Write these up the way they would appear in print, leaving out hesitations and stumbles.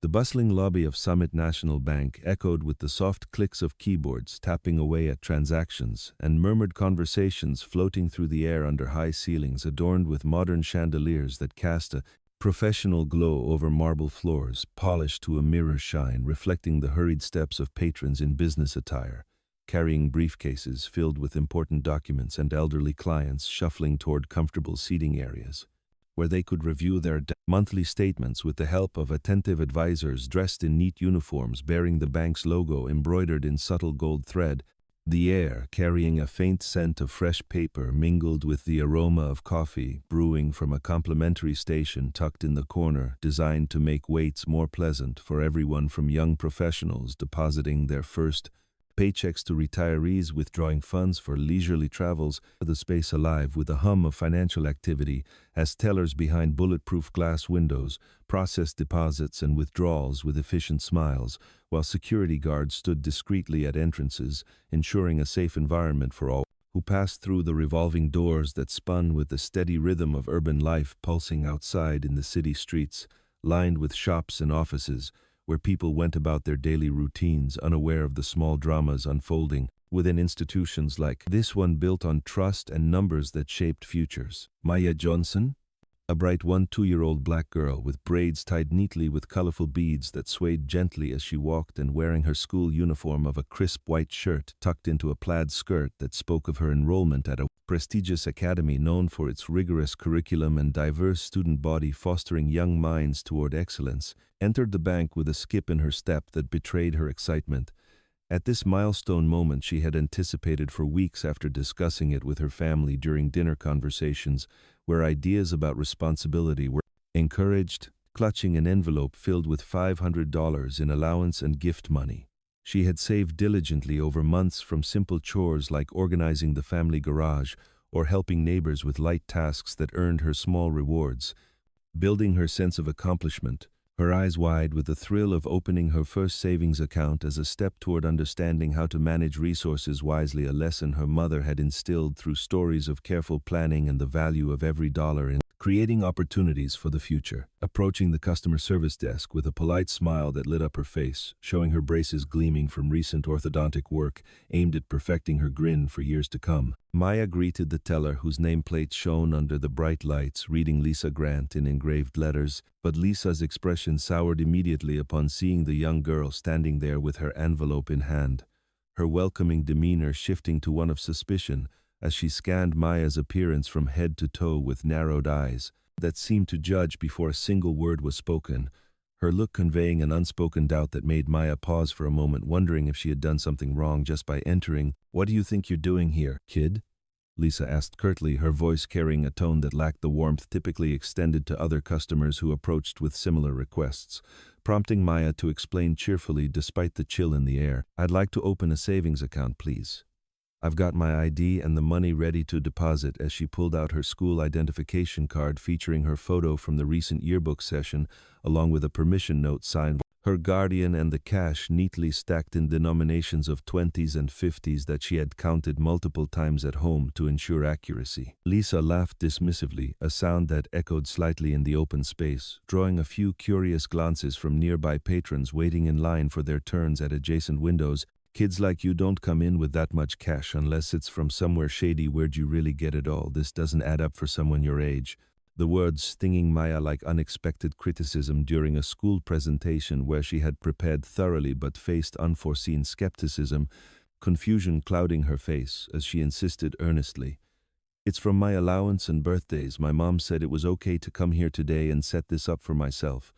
The bustling lobby of Summit National Bank echoed with the soft clicks of keyboards tapping away at transactions and murmured conversations floating through the air under high ceilings adorned with modern chandeliers that cast a professional glow over marble floors, polished to a mirror shine, reflecting the hurried steps of patrons in business attire, carrying briefcases filled with important documents and elderly clients shuffling toward comfortable seating areas, where they could review their monthly statements with the help of attentive advisors dressed in neat uniforms bearing the bank's logo embroidered in subtle gold thread. The air, carrying a faint scent of fresh paper, mingled with the aroma of coffee brewing from a complimentary station tucked in the corner, designed to make waits more pleasant for everyone from young professionals depositing their first paychecks to retirees withdrawing funds for leisurely travels, the space alive with a hum of financial activity as tellers behind bulletproof glass windows processed deposits and withdrawals with efficient smiles, while security guards stood discreetly at entrances, ensuring a safe environment for all who passed through the revolving doors that spun with the steady rhythm of urban life pulsing outside in the city streets, lined with shops and offices, where people went about their daily routines, unaware of the small dramas unfolding within institutions like this one built on trust and numbers that shaped futures. Maya Johnson, a bright 2-year-old black girl with braids tied neatly with colorful beads that swayed gently as she walked, and wearing her school uniform of a crisp white shirt tucked into a plaid skirt that spoke of her enrollment at a prestigious academy known for its rigorous curriculum and diverse student body fostering young minds toward excellence, entered the bank with a skip in her step that betrayed her excitement. At this milestone moment she had anticipated for weeks after discussing it with her family during dinner conversations, where ideas about responsibility were encouraged, clutching an envelope filled with $500 in allowance and gift money. She had saved diligently over months from simple chores like organizing the family garage or helping neighbors with light tasks that earned her small rewards, building her sense of accomplishment, her eyes wide with the thrill of opening her first savings account as a step toward understanding how to manage resources wisely, a lesson her mother had instilled through stories of careful planning and the value of every dollar in creating opportunities for the future. Approaching the customer service desk with a polite smile that lit up her face, showing her braces gleaming from recent orthodontic work aimed at perfecting her grin for years to come, Maya greeted the teller whose nameplate shone under the bright lights, reading Lisa Grant in engraved letters, but Lisa's expression soured immediately upon seeing the young girl standing there with her envelope in hand, her welcoming demeanor shifting to one of suspicion as she scanned Maya's appearance from head to toe with narrowed eyes that seemed to judge before a single word was spoken, her look conveying an unspoken doubt that made Maya pause for a moment, wondering if she had done something wrong just by entering. "What do you think you're doing here, kid?" Lisa asked curtly, her voice carrying a tone that lacked the warmth typically extended to other customers who approached with similar requests, prompting Maya to explain cheerfully despite the chill in the air. "I'd like to open a savings account, please. I've got my ID and the money ready to deposit," as she pulled out her school identification card featuring her photo from the recent yearbook session, along with a permission note signed her guardian and the cash neatly stacked in denominations of 20s and 50s that she had counted multiple times at home to ensure accuracy. Lisa laughed dismissively, a sound that echoed slightly in the open space, drawing a few curious glances from nearby patrons waiting in line for their turns at adjacent windows. "Kids like you don't come in with that much cash unless it's from somewhere shady. Where'd you really get it all? This doesn't add up for someone your age." The words stinging Maya like unexpected criticism during a school presentation where she had prepared thoroughly but faced unforeseen skepticism, confusion clouding her face as she insisted earnestly. "It's from my allowance and birthdays. My mom said it was okay to come here today and set this up for myself."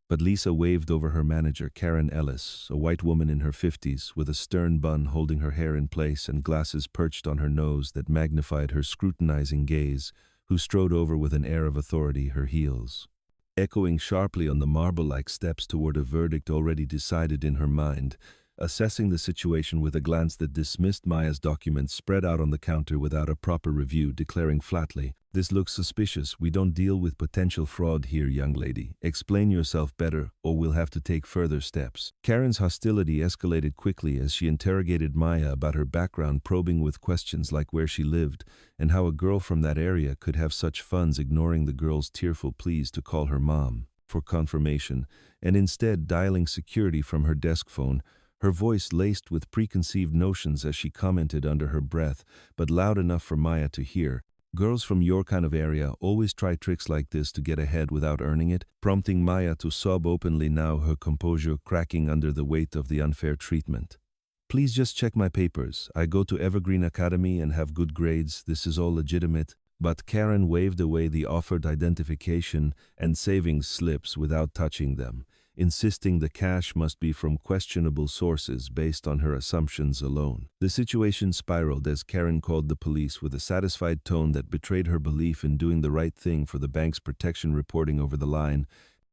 But Lisa waved over her manager, Karen Ellis, a white woman in her 50s, with a stern bun holding her hair in place and glasses perched on her nose that magnified her scrutinizing gaze, who strode over with an air of authority, her heels echoing sharply on the marble-like steps toward a verdict already decided in her mind. Assessing the situation with a glance that dismissed Maya's documents spread out on the counter without a proper review, declaring flatly, "This looks suspicious. We don't deal with potential fraud here, young lady. Explain yourself better, or we'll have to take further steps." Karen's hostility escalated quickly as she interrogated Maya about her background, probing with questions like where she lived and how a girl from that area could have such funds, ignoring the girl's tearful pleas to call her mom. for confirmation, and instead dialing security from her desk phone, her voice laced with preconceived notions as she commented under her breath, but loud enough for Maya to hear. Girls from your kind of area always try tricks like this to get ahead without earning it, prompting Maya to sob openly, now her composure cracking under the weight of the unfair treatment. Please just check my papers. I go to Evergreen Academy and have good grades. This is all legitimate. But Karen waved away the offered identification and savings slips without touching them, insisting the cash must be from questionable sources based on her assumptions alone. The situation spiraled as Karen called the police with a satisfied tone that betrayed her belief in doing the right thing for the bank's protection, reporting over the line,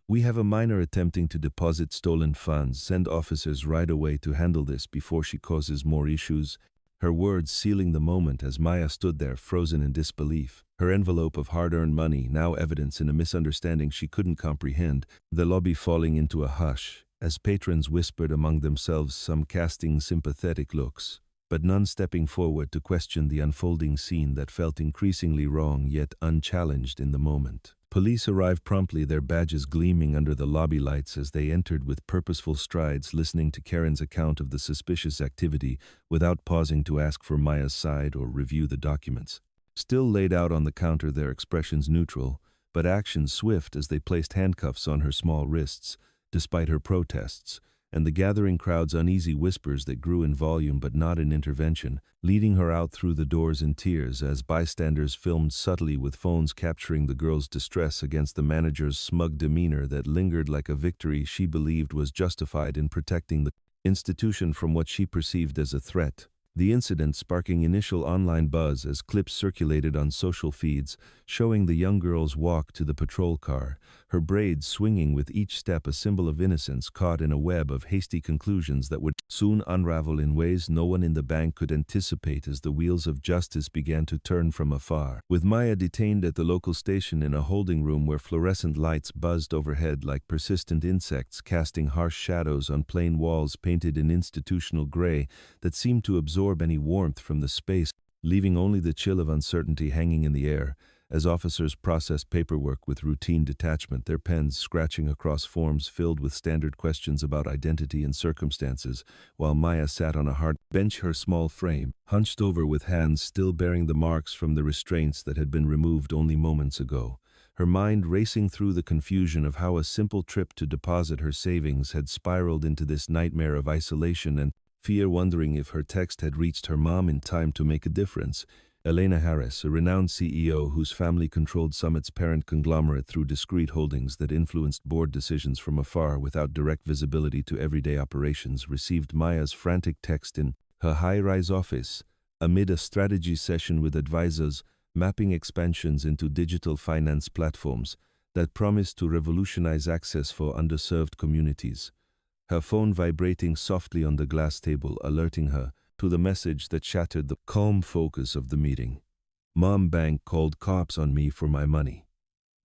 "We have a minor attempting to deposit stolen funds. Send officers right away to handle this before she causes more issues." Her words sealing the moment as Maya stood there frozen in disbelief, her envelope of hard-earned money now evidence in a misunderstanding she couldn't comprehend, the lobby falling into a hush, as patrons whispered among themselves, some casting sympathetic looks, but none stepping forward to question the unfolding scene that felt increasingly wrong yet unchallenged in the moment. Police arrived promptly, their badges gleaming under the lobby lights as they entered with purposeful strides, listening to Karen's account of the suspicious activity without pausing to ask for Maya's side or review the documents. Still laid out on the counter, their expressions neutral, but actions swift as they placed handcuffs on her small wrists, despite her protests, and the gathering crowd's uneasy whispers that grew in volume but not in intervention, leading her out through the doors in tears as bystanders filmed subtly with phones capturing the girl's distress against the manager's smug demeanor that lingered like a victory she believed was justified in protecting the institution from what she perceived as a threat. The incident sparking initial online buzz as clips circulated on social feeds, showing the young girl's walk to the patrol car, her braids swinging with each step, a symbol of innocence caught in a web of hasty conclusions that would soon unravel in ways no one in the bank could anticipate as the wheels of justice began to turn from afar. With Maya detained at the local station in a holding room where fluorescent lights buzzed overhead like persistent insects, casting harsh shadows on plain walls painted in institutional gray that seemed to absorb any warmth from the space, leaving only the chill of uncertainty hanging in the air, as officers processed paperwork with routine detachment, their pens scratching across forms filled with standard questions about identity and circumstances, while Maya sat on a hard bench, her small frame hunched over with hands still bearing the marks from the restraints that had been removed only moments ago, her mind racing through the confusion of how a simple trip to deposit her savings had spiraled into this nightmare of isolation and fear, wondering if her text had reached her mom in time to make a difference. Elena Harris, a renowned CEO whose family controlled Summit's parent conglomerate through discrete holdings that influenced board decisions from afar without direct visibility to everyday operations, received Maya's frantic text in her high-rise office amid a strategy session with advisors mapping expansions into digital finance platforms that promised to revolutionize access for underserved communities. Her phone vibrating softly on the glass table, alerting her to the message that shattered the calm focus of the meeting. "Mom, bank called cops on me for my money.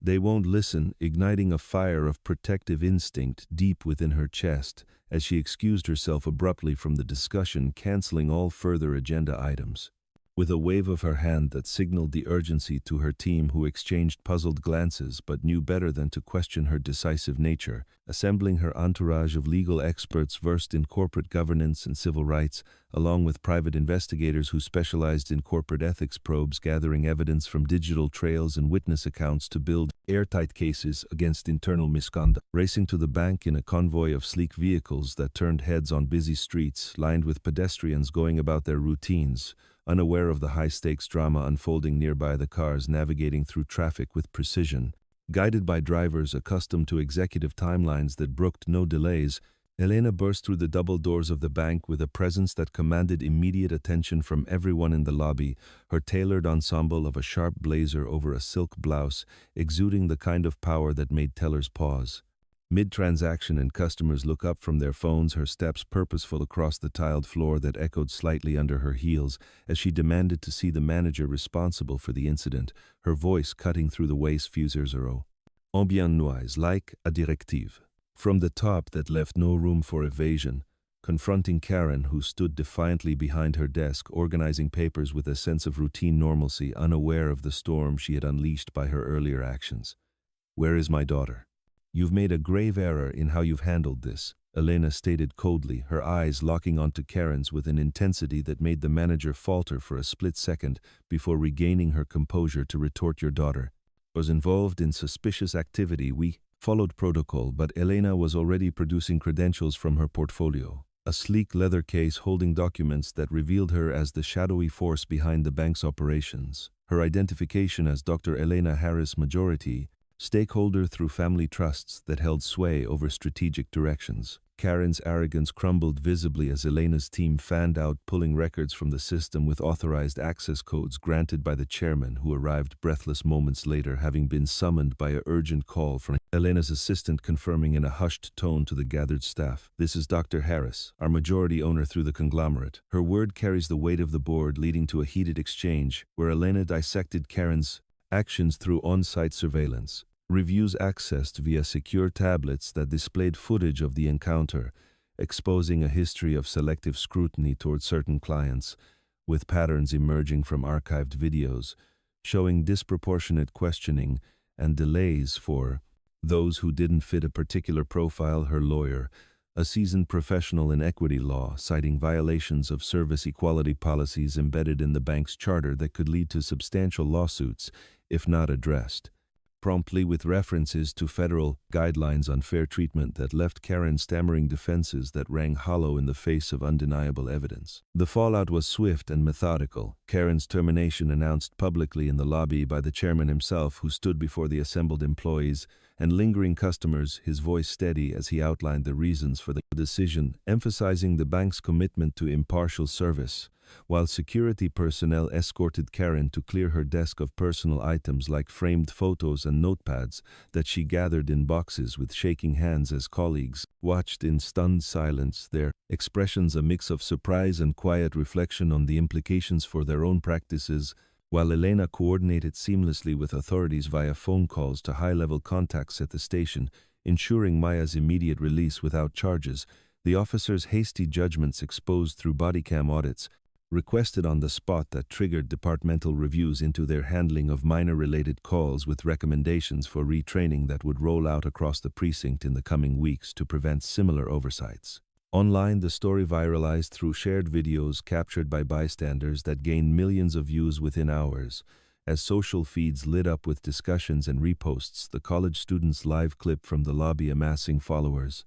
They won't listen," igniting a fire of protective instinct deep within her chest as she excused herself abruptly from the discussion, canceling all further agenda items. With a wave of her hand that signaled the urgency to her team, who exchanged puzzled glances but knew better than to question her decisive nature, assembling her entourage of legal experts versed in corporate governance and civil rights, along with private investigators who specialized in corporate ethics probes, gathering evidence from digital trails and witness accounts to build airtight cases against internal misconduct. Racing to the bank in a convoy of sleek vehicles that turned heads on busy streets lined with pedestrians going about their routines, unaware of the high-stakes drama unfolding nearby, the cars navigating through traffic with precision. Guided by drivers accustomed to executive timelines that brooked no delays, Elena burst through the double doors of the bank with a presence that commanded immediate attention from everyone in the lobby, her tailored ensemble of a sharp blazer over a silk blouse exuding the kind of power that made tellers pause. Mid-transaction and customers look up from their phones, her steps purposeful across the tiled floor that echoed slightly under her heels as she demanded to see the manager responsible for the incident, her voice cutting through the waste fusers en bien noise like a directive. From the top that left no room for evasion, confronting Karen, who stood defiantly behind her desk, organizing papers with a sense of routine normalcy, unaware of the storm she had unleashed by her earlier actions. "Where is my daughter?" "You've made a grave error in how you've handled this," Elena stated coldly, her eyes locking onto Karen's with an intensity that made the manager falter for a split second before regaining her composure to retort, "Your daughter was involved in suspicious activity. We followed protocol, but Elena was already producing credentials from her portfolio. A sleek leather case holding documents that revealed her as the shadowy force behind the bank's operations. Her identification as Dr. Elena Harris, majority stakeholder through family trusts that held sway over strategic directions." Karen's arrogance crumbled visibly as Elena's team fanned out, pulling records from the system with authorized access codes granted by the chairman, who arrived breathless moments later, having been summoned by an urgent call from Elena's assistant, confirming in a hushed tone to the gathered staff, "This is Dr. Harris, our majority owner through the conglomerate." Her word carries the weight of the board, leading to a heated exchange where Elena dissected Karen's actions through on-site surveillance. Reviews accessed via secure tablets that displayed footage of the encounter, exposing a history of selective scrutiny toward certain clients, with patterns emerging from archived videos, showing disproportionate questioning and delays for those who didn't fit a particular profile. Her lawyer, a seasoned professional in equity law, citing violations of service equality policies embedded in the bank's charter that could lead to substantial lawsuits if not addressed, promptly with references to federal guidelines on fair treatment that left Karen stammering defenses that rang hollow in the face of undeniable evidence. The fallout was swift and methodical. Karen's termination announced publicly in the lobby by the chairman himself, who stood before the assembled employees and lingering customers, his voice steady as he outlined the reasons for the decision, emphasizing the bank's commitment to impartial service, while security personnel escorted Karen to clear her desk of personal items like framed photos and notepads that she gathered in boxes with shaking hands as colleagues watched in stunned silence, their expressions a mix of surprise and quiet reflection on the implications for their own practices, while Elena coordinated seamlessly with authorities via phone calls to high-level contacts at the station, ensuring Maya's immediate release without charges. The officers' hasty judgments exposed through bodycam audits requested on the spot that triggered departmental reviews into their handling of minor-related calls, with recommendations for retraining that would roll out across the precinct in the coming weeks to prevent similar oversights. Online, the story viralized through shared videos captured by bystanders that gained millions of views within hours. As social feeds lit up with discussions and reposts, the college student's live clip from the lobby amassing followers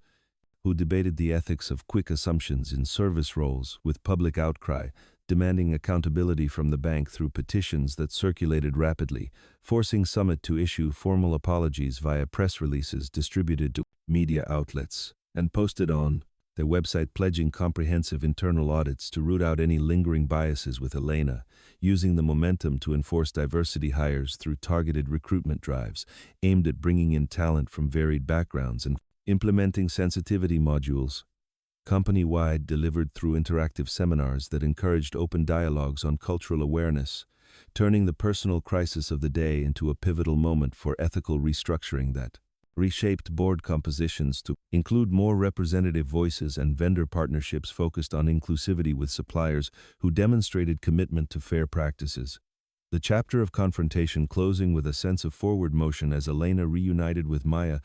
who debated the ethics of quick assumptions in service roles, with public outcry demanding accountability from the bank through petitions that circulated rapidly, forcing Summit to issue formal apologies via press releases distributed to media outlets and posted on their website, pledging comprehensive internal audits to root out any lingering biases, with Elena using the momentum to enforce diversity hires through targeted recruitment drives aimed at bringing in talent from varied backgrounds and implementing sensitivity modules company-wide delivered through interactive seminars that encouraged open dialogues on cultural awareness, turning the personal crisis of the day into a pivotal moment for ethical restructuring that reshaped board compositions to include more representative voices and vendor partnerships focused on inclusivity, with suppliers who demonstrated commitment to fair practices. The chapter of confrontation closing with a sense of forward motion as Elena reunited with Maya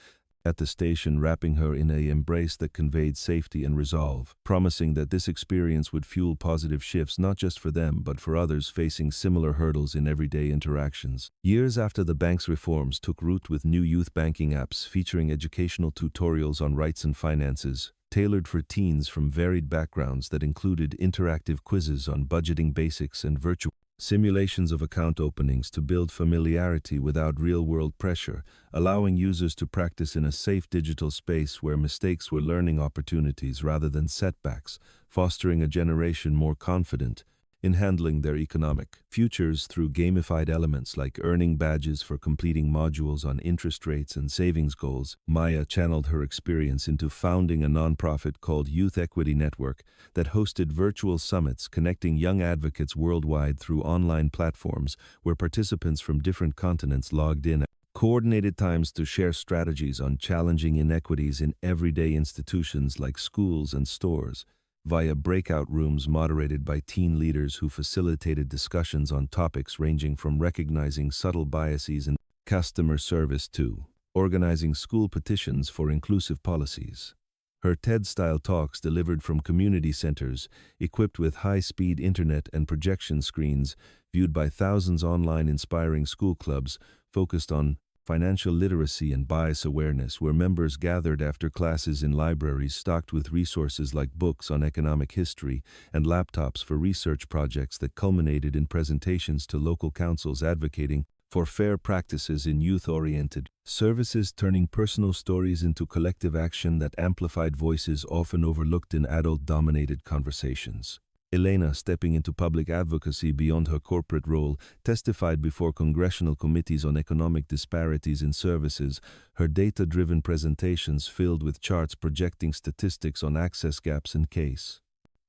at the station, wrapping her in an embrace that conveyed safety and resolve, promising that this experience would fuel positive shifts not just for them but for others facing similar hurdles in everyday interactions. Years after the bank's reforms took root, with new youth banking apps featuring educational tutorials on rights and finances, tailored for teens from varied backgrounds that included interactive quizzes on budgeting basics and virtual simulations of account openings to build familiarity without real-world pressure, allowing users to practice in a safe digital space where mistakes were learning opportunities rather than setbacks, fostering a generation more confident in handling their economic futures through gamified elements like earning badges for completing modules on interest rates and savings goals. Maya channeled her experience into founding a nonprofit called Youth Equity Network that hosted virtual summits connecting young advocates worldwide through online platforms where participants from different continents logged in at coordinated times to share strategies on challenging inequities in everyday institutions like schools and stores, via breakout rooms moderated by teen leaders who facilitated discussions on topics ranging from recognizing subtle biases in customer service to organizing school petitions for inclusive policies. Her TED-style talks delivered from community centers, equipped with high-speed internet and projection screens, viewed by thousands online, inspiring school clubs, focused on financial literacy and bias awareness, where members gathered after classes in libraries stocked with resources like books on economic history and laptops for research projects that culminated in presentations to local councils advocating for fair practices in youth-oriented services, turning personal stories into collective action that amplified voices often overlooked in adult-dominated conversations. Elena, stepping into public advocacy beyond her corporate role, testified before congressional committees on economic disparities in services, her data-driven presentations filled with charts projecting statistics on access gaps and case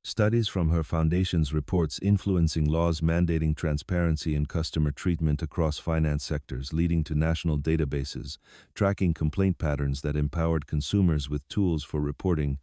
studies from her foundation's reports influencing laws mandating transparency and customer treatment across finance sectors, leading to national databases, tracking complaint patterns that empowered consumers with tools for reporting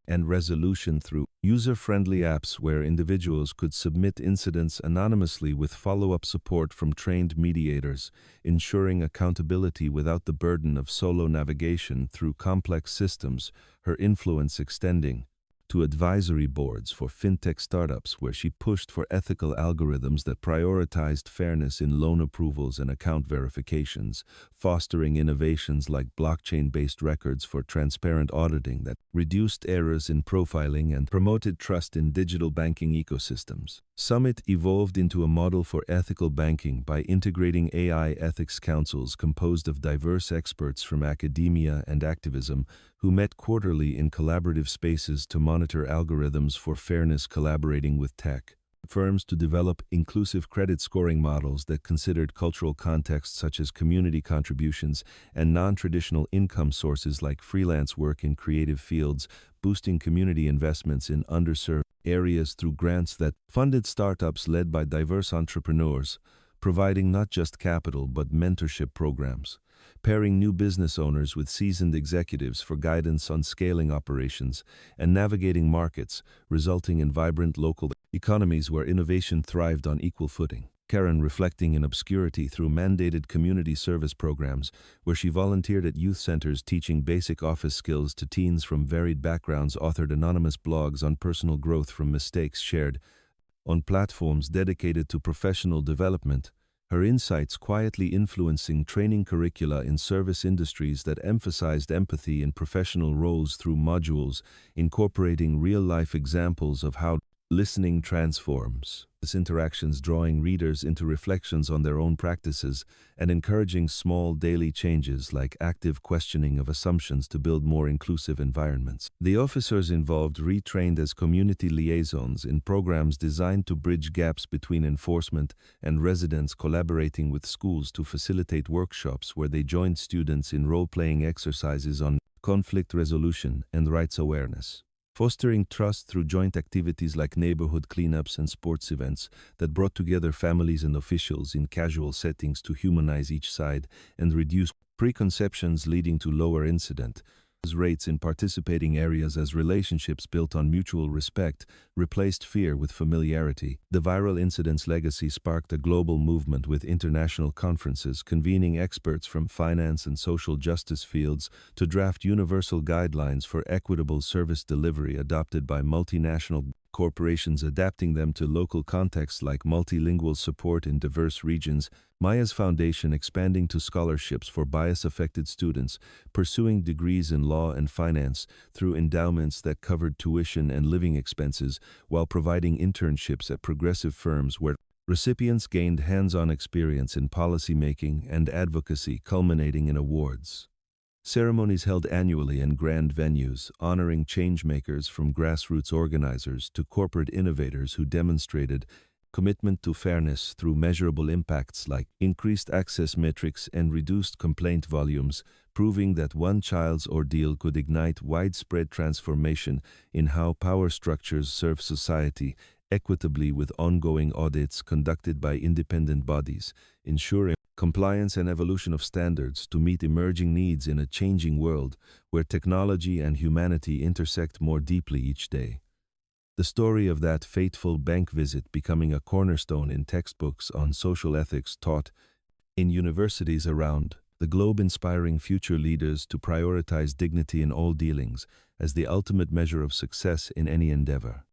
and resolution through user-friendly apps where individuals could submit incidents anonymously with follow-up support from trained mediators, ensuring accountability without the burden of solo navigation through complex systems, her influence extending to advisory boards for fintech startups where she pushed for ethical algorithms that prioritized fairness in loan approvals and account verifications, fostering innovations like blockchain-based records for transparent auditing that reduced errors in profiling and promoted trust in digital banking ecosystems. Summit evolved into a model for ethical banking by integrating AI ethics councils composed of diverse experts from academia and activism who met quarterly in collaborative spaces to monitor algorithms for fairness, collaborating with tech firms to develop inclusive credit scoring models that considered cultural contexts such as community contributions and non-traditional income sources like freelance work in creative fields, boosting community investments in underserved areas through grants that funded startups led by diverse entrepreneurs, providing not just capital but mentorship programs, pairing new business owners with seasoned executives for guidance on scaling operations and navigating markets, resulting in vibrant local economies where innovation thrived on equal footing. Karen, reflecting in obscurity through mandated community service programs, where she volunteered at youth centers teaching basic office skills to teens from varied backgrounds, authored anonymous blogs on personal growth from mistakes shared on platforms dedicated to professional development, her insights quietly influencing training curricula in service industries that emphasized empathy in professional roles through modules, incorporating real-life examples of how listening transforms. This interactions drawing readers into reflections on their own practices and encouraging small daily changes like active questioning of assumptions to build more inclusive environments. The officers involved retrained as community liaisons in programs designed to bridge gaps between enforcement and residents, collaborating with schools to facilitate workshops where they joined students in role-playing exercises on conflict resolution and rights awareness, fostering trust through joint activities like neighborhood cleanups and sports events that brought together families and officials in casual settings to humanize each side and reduce preconceptions, leading to lower incident rates in participating areas as relationships built on mutual respect replaced fear with familiarity. The viral incident's legacy sparked a global movement with international conferences convening experts from finance and social justice fields to draft universal guidelines for equitable service delivery adopted by multinational corporations, adapting them to local contexts like multilingual support in diverse regions. Maya's foundation expanding to scholarships for bias-affected students, pursuing degrees in law and finance through endowments that covered tuition and living expenses, while providing internships at progressive firms where recipients gained hands-on experience in policymaking and advocacy, culminating in awards. Ceremonies held annually in grand venues, honoring changemakers from grassroots organizers to corporate innovators who demonstrated commitment to fairness through measurable impacts like increased access metrics and reduced complaint volumes, proving that one child's ordeal could ignite widespread transformation in how power structures serve society equitably, with ongoing audits conducted by independent bodies, ensuring compliance and evolution of standards to meet emerging needs in a changing world where technology and humanity intersect more deeply each day. The story of that fateful bank visit becoming a cornerstone in textbooks on social ethics taught in universities around the globe inspiring future leaders to prioritize dignity in all dealings as the ultimate measure of success in any endeavor.